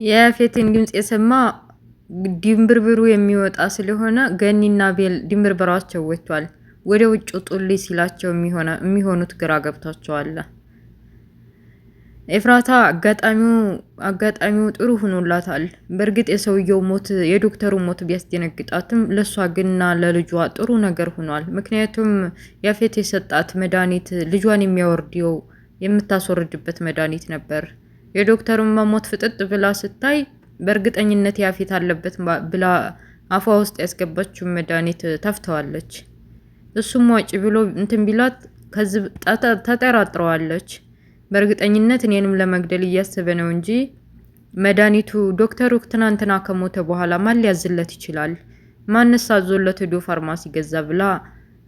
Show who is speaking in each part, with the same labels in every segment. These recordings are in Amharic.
Speaker 1: የያፌትን ድምፅ የሰማ ድንብርብሩ የሚወጣ ስለሆነ ገኒና ቤል ድንብርብራቸው ወጥቷል። ወደ ውጭ ውጡልኝ ሲላቸው የሚሆኑት ግራ ገብቷቸዋል። ኤፍራታ አጋጣሚው ጥሩ ሆኖላታል። በእርግጥ የሰውየው ሞት የዶክተሩ ሞት ቢያስደነግጣትም ለሷ ግንና ለልጇ ጥሩ ነገር ሆኗል። ምክንያቱም ያፌት የሰጣት መድኃኒት ልጇን የሚያወርደው የምታስወርድበት መድኃኒት ነበር። የዶክተሩን መሞት ፍጥጥ ብላ ስታይ በእርግጠኝነት ያፌት አለበት ብላ አፏ ውስጥ ያስገባችውን መድኃኒት ተፍተዋለች። እሱም ዋጭ ብሎ እንትን ቢላት ከዚህ ተጠራጥረዋለች። በእርግጠኝነት እኔንም ለመግደል እያሰበ ነው እንጂ መድኃኒቱ ዶክተሩ ትናንትና ከሞተ በኋላ ማን ሊያዝለት ይችላል? ማንስ አዞለት ሄዶ ፋርማሲ ገዛ ብላ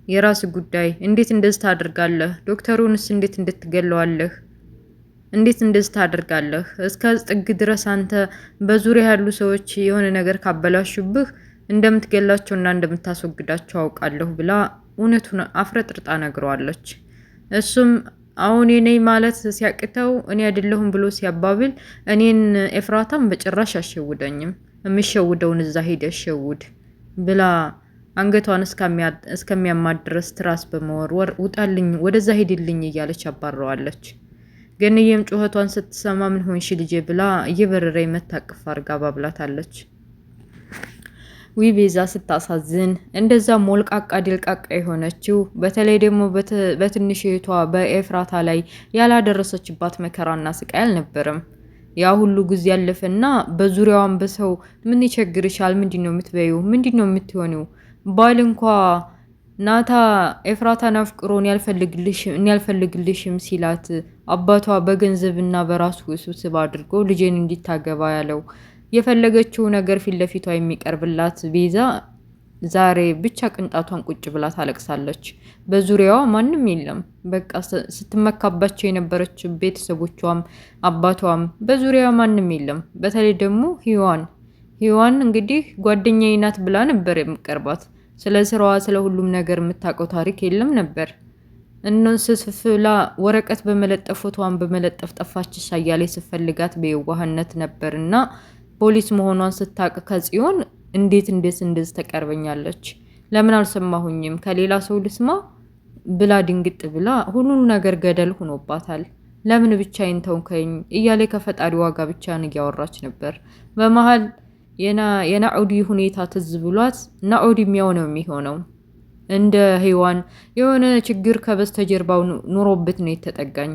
Speaker 1: የራስ ጉዳይ። እንዴት እንደዚህ ታደርጋለህ? ዶክተሩንስ እንዴት እንድትገለዋለህ? እንዴት እንደዚህ ታደርጋለህ? እስከ ጥግ ድረስ አንተ በዙሪያ ያሉ ሰዎች የሆነ ነገር ካበላሹብህ እንደምትገላቸውና እንደምታስወግዳቸው አውቃለሁ ብላ እውነቱን አፍረጥርጣ ነግረዋለች። እሱም አሁን እኔ ማለት ሲያቅተው እኔ አይደለሁም ብሎ ሲያባብል እኔን ኤፍራታም በጭራሽ አሸውደኝም፣ የሚሸውደውን እዛ ሄደ ሸውድ ብላ አንገቷን እስከሚያማት ድረስ ትራስ በመወርወር ውጣልኝ፣ ወደዛ ሄድልኝ እያለች አባረዋለች። ገንዬም ጩኸቷን ስትሰማ ምን ሆንሽ ልጄ ብላ እየበረረ መታቀፍ አርጋ ባብላታለች። ቤዛ ስታሳዝን እንደዛ ሞልቃቃ ድልቃቃ የሆነችው በተለይ ደግሞ በትንሽ እህቷ በኤፍራታ ላይ ያላደረሰችባት መከራና ስቃይ አልነበረም። ያ ሁሉ ጊዜ ያለፈና በዙሪያዋን በሰው ምን ይቸግርሻል? ምንድነው የምትበይው? ምንድነው የምትሆኒው? ባል እንኳ ናታ ኤፍራታን አፍቅሮን ያልፈልግልሽም ሲላት አባቷ በገንዘብና በራሱ ስብስብ አድርጎ ልጄን እንዲታገባ ያለው የፈለገችው ነገር ፊት ለፊቷ የሚቀርብላት ቤዛ ዛሬ ብቻ ቅንጣቷን ቁጭ ብላ ታለቅሳለች። በዙሪያዋ ማንም የለም። በቃ ስትመካባቸው የነበረች ቤተሰቦቿም አባቷም በዙሪያዋ ማንም የለም። በተለይ ደግሞ ሂዋን እንግዲህ ጓደኛዬ ናት ብላ ነበር የምቀርባት። ስለ ስራዋ ስለ ሁሉም ነገር የምታውቀው ታሪክ የለም ነበር። ስፍላ ወረቀት በመለጠፍ ፎቶዋን በመለጠፍ ጠፋች ሳያሌ ስፈልጋት በየዋህነት ነበርና ፖሊስ መሆኗን ስታቅ ከጽዮን እንዴት እንደዚህ ተቀርበኛለች? ለምን አልሰማሁኝም? ከሌላ ሰው ልስማ ብላ ድንግጥ ብላ ሁሉን ነገር ገደል ሆኖባታል። ለምን ብቻዬን ተውከኝ እያለ ከፈጣሪዋ ጋር ብቻ እያወራች ነበር። በመሃል የናዑዲ ሁኔታ ትዝ ብሏት ናዑዲ የሚያው ነው የሚሆነው። እንደ ሔዋን የሆነ ችግር ከበስተጀርባው ኑሮበት ነው የተጠጋኝ።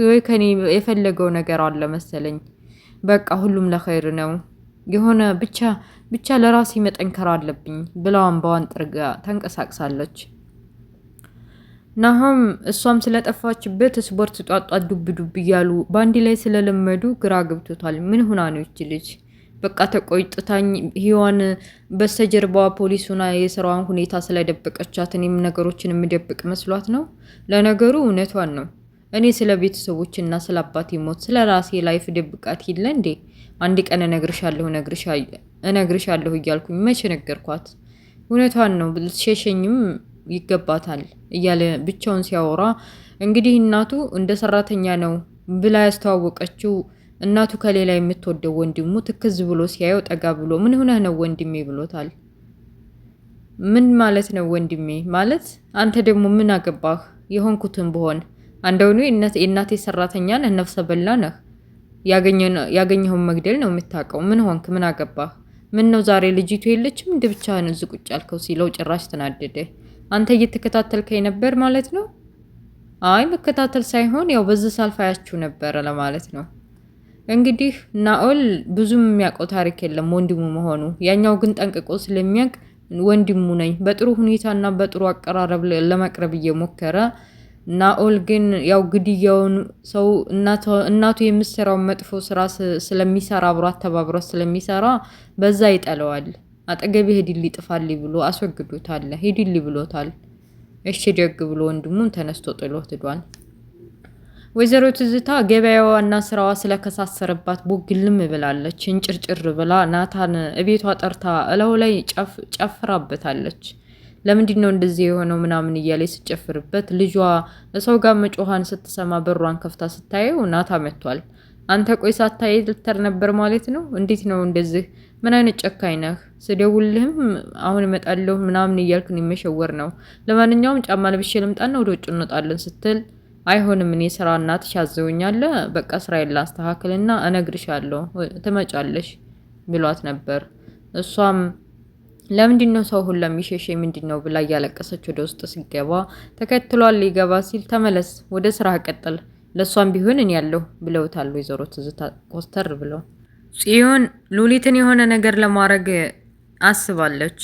Speaker 1: ወይ ከኔ የፈለገው ነገር አለ መሰለኝ። በቃ ሁሉም ለኸይር ነው። የሆነ ብቻ ለራሴ መጠንከር አለብኝ ብላው አንባዋን ጥርጋ ተንቀሳቅሳለች። ናሆም እሷም ስለጠፋችበት ስፖርት ጧጧት ዱብ እያሉ ባንዲ ላይ ስለለመዱ ግራ ገብቶታል። ምን ሆና ነው ይች ልጅ? በቃ ተቆይጥታኝ ሔዋን በስተጀርባዋ ፖሊሱና የስራዋን ሁኔታ ስለደበቀቻት እኔም ነገሮችን የምደብቅ መስሏት ነው። ለነገሩ እውነቷን ነው። እኔ ስለ ቤተሰቦችና ስለ አባቴ ሞት ስለ ራሴ ላይፍ ደብቃት ይለ እንዴ? አንድ ቀን እነግርሻለሁ እያልኩኝ መቼ ነገርኳት? እውነቷን ነው፣ ልትሸሸኝም ይገባታል እያለ ብቻውን ሲያወራ እንግዲህ እናቱ እንደ ሰራተኛ ነው ብላ ያስተዋወቀችው እናቱ ከሌላ የምትወደው ወንድሙ ትክዝ ብሎ ሲያየው ጠጋ ብሎ ምን ሆነህ ነው ወንድሜ ብሎታል። ምን ማለት ነው ወንድሜ ማለት? አንተ ደግሞ ምን አገባህ? የሆንኩትን ብሆን አንደውኑ የእናቴ ሰራተኛ ነህ፣ ነፍሰ በላ ነህ። ያገኘውን መግደል ነው የምታውቀው። ምን ሆንክ? ምን አገባህ? ምን ነው ዛሬ ልጅቱ የለችም እንደ ብቻህን እዚህ ቁጭ ያልከው ሲለው ጭራሽ ተናደደ። አንተ እየተከታተልከኝ ነበር ማለት ነው? አይ መከታተል ሳይሆን ያው በዚህ ሳልፋያችሁ ነበር ለማለት ነው። እንግዲህ ናኦል ብዙም የሚያውቀው ታሪክ የለም ወንድሙ መሆኑ። ያኛው ግን ጠንቅቆ ስለሚያውቅ ወንድሙ ነኝ በጥሩ ሁኔታና በጥሩ አቀራረብ ለመቅረብ እየሞከረ ናኦል ግን ያው ግድያውን ሰው እናቱ የምትሰራውን መጥፎ ስራ ስለሚሰራ አብሮ አተባብሮ ስለሚሰራ በዛ ይጠለዋል። አጠገቤ ሄድልኝ ጥፋልኝ ብሎ አስወግዶታል። ሄድልኝ ብሎታል። እሺ ደግ ብሎ ወንድሙን ተነስቶ ጥሎት ሄዷል። ወይዘሮ ትዝታ ገበያዋና ስራዋ ስለከሳሰረባት ቦግልም ብላለች። እንጭርጭር ብላ ናታን እቤቷ ጠርታ እላው ላይ ጨፍራበታለች። ለምንድን ነው እንደዚህ የሆነው ምናምን እያለች ስጨፍርበት ልጇ ሰው ጋር መጮሃን ስትሰማ በሯን ከፍታ ስታየው ናታ መጥቷል። አንተ ቆይ ሳታይ ልተር ነበር ማለት ነው? እንዴት ነው እንደዚህ? ምን አይነት ጨካኝ ነህ? ስደውልህም አሁን እመጣለሁ ምናምን እያልክን የመሸወር ነው። ለማንኛውም ጫማ ለብሼ ልምጣና ወደ ውጭ እንወጣለን ስትል አይሆንም፣ እኔ ስራ እናትሽ አዘውኛል። በቃ ስራዬን ላስተካክልና እነግርሻለሁ ትመጫለሽ ብሏት ነበር። እሷም ለምንድን ነው ሰው ሁሉ የሚሸሽ ምንድን ነው ብላ እያለቀሰች ወደ ውስጥ ሲገባ ተከትሏል። ሊገባ ሲል ተመለስ፣ ወደ ስራ ቀጥል፣ ለእሷም ቢሆን እኔ ያለሁ ብለውታል ወይዘሮ ትዝታ ኮስተር ብለው። ጽዮን ሉሊትን የሆነ ነገር ለማድረግ አስባለች።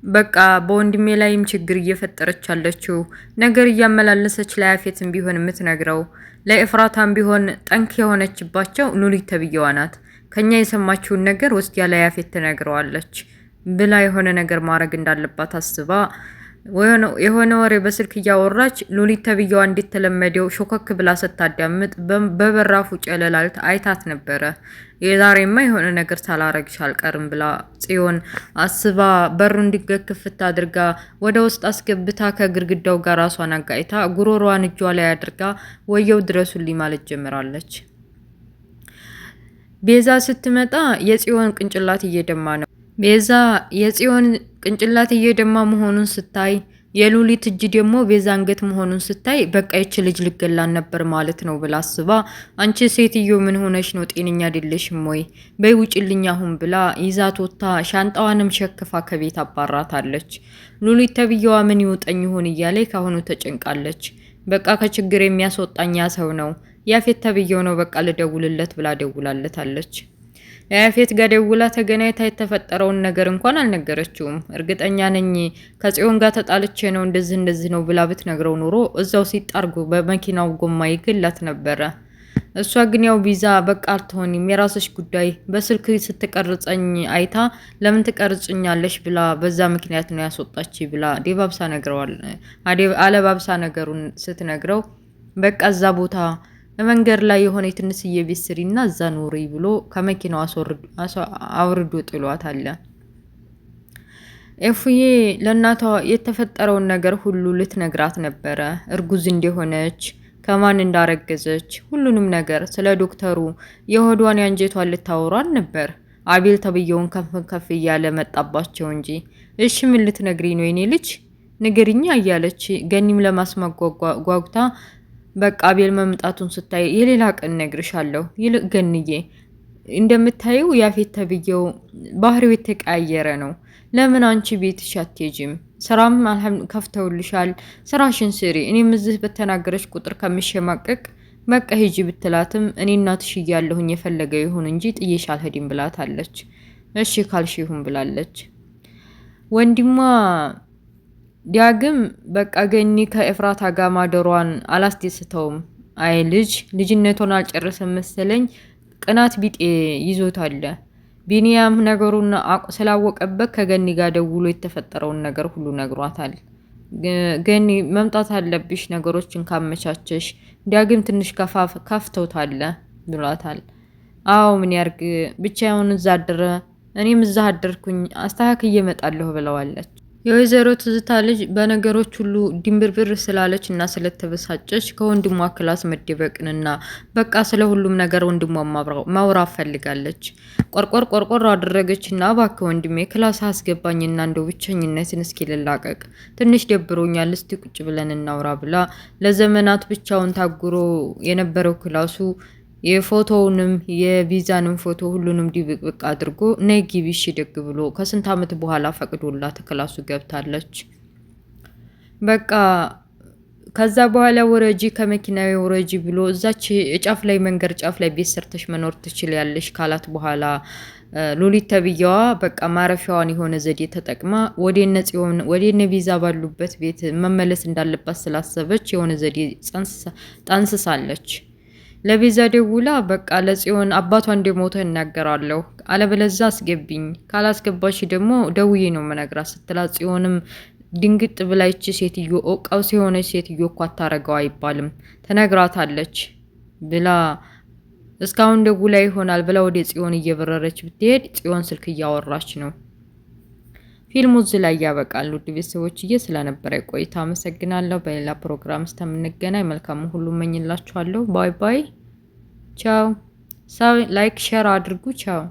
Speaker 1: በቃ በወንድሜ ላይም ችግር እየፈጠረች ያለችው ነገር እያመላለሰች ለያፌትም ቢሆን የምትነግረው ለኤፍራታም ቢሆን ጠንክ የሆነችባቸው ሉሊት ተብዬዋ ናት። ከኛ የሰማችውን ነገር ወስዳ ለያፌት ትነግረዋለች ብላ የሆነ ነገር ማድረግ እንዳለባት አስባ የሆነ ወሬ በስልክ እያወራች ሉሊት ተብዬዋ እንደተለመደው ሾከክ ብላ ስታዳምጥ በበራፉ ጨለላልት አይታት ነበረ። የዛሬማ የሆነ ነገር ሳላረግሽ አልቀርም ብላ ጽዮን አስባ በሩ እንዲገክፍት አድርጋ ወደ ውስጥ አስገብታ ከግድግዳው ጋር ራሷን አጋይታ ጉሮሯን እጇ ላይ አድርጋ ወየው ድረሱልኝ ማለት ጀምራለች። ቤዛ ስትመጣ የጽዮን ቅንጭላት እየደማ ነው። ቤዛ የጽዮን ቅንጭላት እየደማ መሆኑን ስታይ የሉሊት እጅ ደግሞ ቤዛ አንገት መሆኑን ስታይ በቃ ይች ልጅ ልገላን ነበር ማለት ነው ብላ አስባ አንቺ ሴትዮ ምን ሆነሽ ነው? ጤነኛ አይደለሽም ወይ? በይ ውጭልኝ አሁን ብላ ይዛት ወጥታ ሻንጣዋንም ሸክፋ ከቤት አባራታለች። ሉሊት ተብዬዋ ምን ይውጠኝ ይሆን እያለ ካሁኑ ተጨንቃለች። በቃ ከችግር የሚያስወጣኝ ያ ሰው ነው ያፌት ተብዬው ነው፣ በቃ ልደውልለት ብላ ደውላለታለች። ያፌት ጋር ደውላ ተገናኝታ የተፈጠረውን ነገር እንኳን አልነገረችውም። እርግጠኛ ነኝ ከጽዮን ጋር ተጣልቼ ነው እንደዚህ ነው ብላ ብትነግረው ኑሮ እዛው ሲጣርጉ በመኪናው ጎማ ይገላት ነበረ። እሷ ግን ያው ቢዛ በቃ አትሆንም፣ የራስሽ ጉዳይ፣ በስልክ ስትቀርጸኝ አይታ ለምን ትቀርጽኛለሽ ብላ በዛ ምክንያት ነው ያስወጣች ብላ ደባብሳ ነግረዋል። አለባብሳ ነገሩን ስትነግረው በቃ እዛ ቦታ በመንገድ ላይ የሆነ የትንስዬ ቤት ስሪና እዛ ኑሪ ብሎ ከመኪናው አውርዶ ጥሏት አለ። ኤፉዬ ለእናቷ የተፈጠረውን ነገር ሁሉ ልትነግራት ነበረ። እርጉዝ እንደሆነች፣ ከማን እንዳረገዘች ሁሉንም ነገር ስለ ዶክተሩ የሆዷን ያንጀቷን ልታወሯን ነበር። አቤል ተብየውን ከፍ እያለ መጣባቸው እንጂ እሺ ምን ልትነግሪ ነው የኔ ልጅ ንገሪኛ እያለች ገኒም ለማስማጓጓጉታ በቃ አቤል መምጣቱን ስታይ የሌላ ቀን ነግርሻለሁ። ይልቅ ገንዬ እንደምታየው ያፌት ተብዬው ባህሪው የተቀያየረ ነው። ለምን አንቺ ቤትሽ አትሄጂም? ስራም ከፍተውልሻል፣ ስራሽን ስሪ። እኔም እዚህ በተናገረች ቁጥር ከሚሸማቀቅ በቃ ሂጂ ብትላትም እኔ እናትሽ እያለሁኝ የፈለገ ይሁን እንጂ ጥዬሽ አልሄድም ብላታለች። እሺ ካልሽ ይሁን ብላለች። ወንድሟ ዲያግም በቃ ገኒ ከኤፍራታ ጋር ማደሯን አላስደስተውም። አይ ልጅነቷን አልጨረሰም መሰለኝ ቅናት ቢጤ ይዞታል። ቢኒያም ነገሩን ስላወቀበት ከገኒ ጋር ደውሎ የተፈጠረውን ነገር ሁሉ ነግሯታል። ገኒ መምጣት አለብሽ ነገሮችን ካመቻቸሽ፣ ዲያግም ትንሽ ከፍተውታል ብሏታል። አዎ ምን ያርግ ብቻውን እዛ አደረ፣ እኔም እዛ አደርኩኝ አስተካክዬ እመጣለሁ ብለዋለች። የወይዘሮ ትዝታ ልጅ በነገሮች ሁሉ ድንብርብር ስላለች እና ስለተበሳጨች ከወንድሟ ክላስ መደበቅንና በቃ ስለ ሁሉም ነገር ወንድሟ ማውራት ፈልጋለች። ቆርቆር አደረገችና እባክህ ወንድሜ ክላስ አስገባኝና እንደው ብቸኝነትን እስኪ ልላቀቅ፣ ትንሽ ደብሮኛል፣ እስቲ ቁጭ ብለን እናውራ ብላ ለዘመናት ብቻውን ታጉሮ የነበረው ክላሱ የፎቶውንም የቪዛንም ፎቶ ሁሉንም ድብቅብቅ አድርጎ ነይ ግቢ እሺ ደግ ብሎ ከስንት ዓመት በኋላ ፈቅዶላት ክላሱ ገብታለች። በቃ ከዛ በኋላ ወረጂ ከመኪናዊ ወረጂ ብሎ እዛች ጫፍ ላይ መንገድ ጫፍ ላይ ቤት ሰርተሽ መኖር ትችላለሽ ካላት በኋላ ሉሊት ተብዬዋ በቃ ማረፊያዋን የሆነ ዘዴ ተጠቅማ ወደነ ቪዛ ባሉበት ቤት መመለስ እንዳለባት ስላሰበች የሆነ ዘዴ ጠንስሳለች። ለቤዛ ደውላ በቃ ለጽዮን አባቷ እንደሞተ እናገራለሁ፣ አለበለዛ አስገቢኝ፣ ካላስገባሽ ደግሞ ደውዬ ነው መነግራት ስትላት ጽዮንም ድንግጥ ብላ ይቺ ሴትዮ ቀውስ የሆነች ሴትዮ እኮ አታረገው አይባልም ተነግራታለች ብላ እስካሁን ደውላ ይሆናል ብላ ወደ ጽዮን እየበረረች ብትሄድ ጽዮን ስልክ እያወራች ነው። ፊልሙ እዚህ ላይ ያበቃል። ውድ ቤተሰቦችዬ ስለነበረ ቆይታ አመሰግናለሁ። በሌላ ፕሮግራም እስከምንገናኝ መልካም ሁሉ እመኝላችኋለሁ። ባይ ባይ ቻው። ሰው ላይክ ሼር አድርጉ። ቻው